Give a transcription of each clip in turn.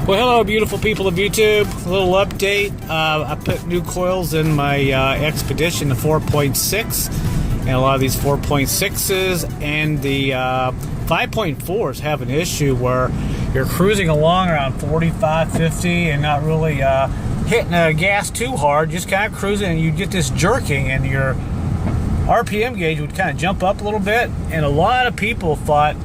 Well, hello, beautiful people of YouTube. A little update. I put new coils in my Expedition, the 4.6, and a lot of these 4.6s and the 5.4s have an issue where you're cruising along around 45, 50 and not really hitting the gas too hard, just kind of cruising, and you get this jerking and your RPM gauge would kind of jump up a little bit, and a lot of people thought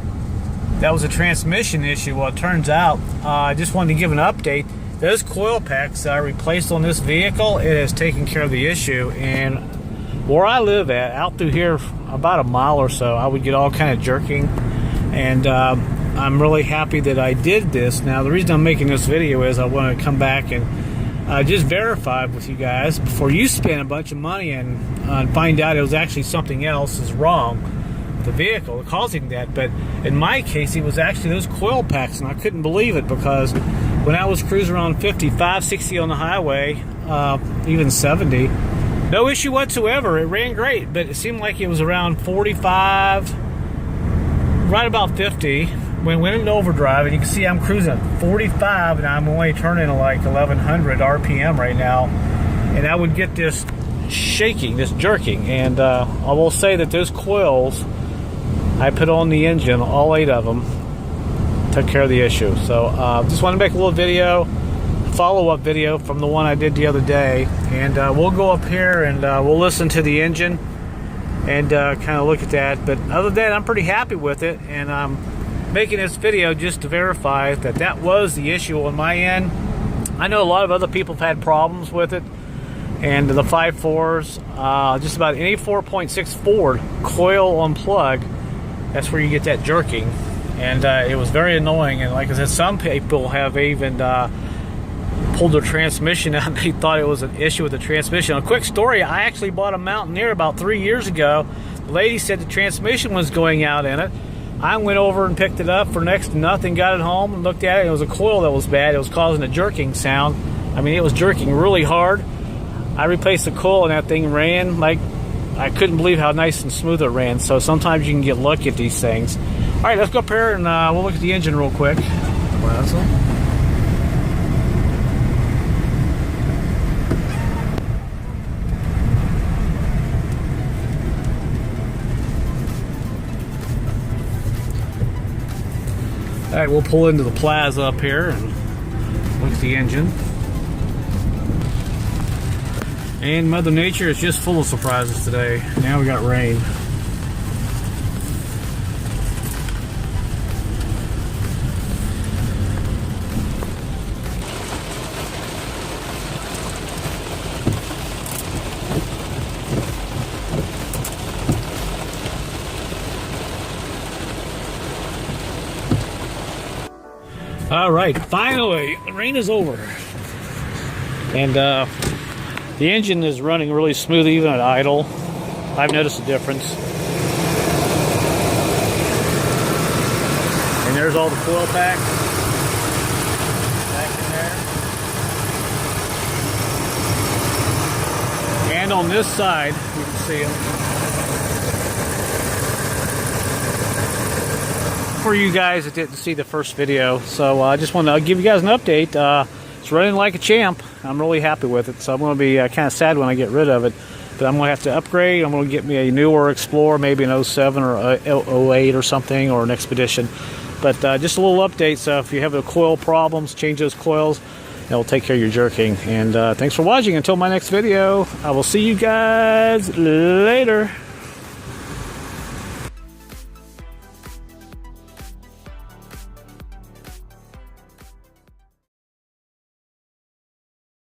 that was a transmission issue. Well, it turns out, I just wanted to give an update. Those coil packs that I replaced on this vehicle, it has taken care of the issue. And where I live at, out through here about a mile or so, I would get all kind of jerking. And I'm really happy that I did this. Now, the reason I'm making this video is I want to come back and just verify with you guys before you spend a bunch of money and find out it was actually something else is wrong. The vehicle causing that. But in my case, it was actually those coil packs, and I couldn't believe it, because when I was cruising around 55, 60 on the highway, even 70, no issue whatsoever. It ran great, but it seemed like it was around 45, right about 50 when it went into overdrive. And you can see I'm cruising at 45 and I'm only turning to like 1100 RPM right now, and I would get this shaking, this jerking. And I will say that those coils I put on the engine, all 8 of them, took care of the issue. So just want to make a little video, follow-up video from the one I did the other day, and we'll go up here and we'll listen to the engine and kind of look at that. But other than that, I'm pretty happy with it, and I'm making this video just to verify that that was the issue on my end. I know a lot of other people have had problems with it, and the 5.4s, just about any 4.6 Ford coil on plug, that's where you get that jerking. And it was very annoying. And like I said, some people have even pulled their transmission out and they thought it was an issue with the transmission. A quick story, I actually bought a Mountaineer about 3 years ago. The lady said the transmission was going out in it. I went over and picked it up for next to nothing, got it home and looked at it. It was a coil that was bad. It was causing a jerking sound. I mean, it was jerking really hard. I replaced the coil and that thing ran like, I couldn't believe how nice and smooth it ran. So sometimes you can get lucky at these things. All right, let's go up here and we'll look at the engine real quick. All right, we'll pull into the plaza up here and look at the engine. And Mother Nature is just full of surprises today. Now we got rain. All right, finally, the rain is over. And the engine is running really smooth even at idle. I've noticed a difference. And there's all the coil packs back in there. And on this side, you can see them. For you guys that didn't see the first video, so I just want to give you guys an update. It's running like a champ. I'm really happy with it, so I'm going to be kind of sad when I get rid of it. But I'm going to have to upgrade. I'm going to get me a newer Explorer, maybe an 07 or 08 or something, or an Expedition. But just a little update, so if you have the coil problems, change those coils, and it'll take care of your jerking. And thanks for watching. Until my next video, I will see you guys later.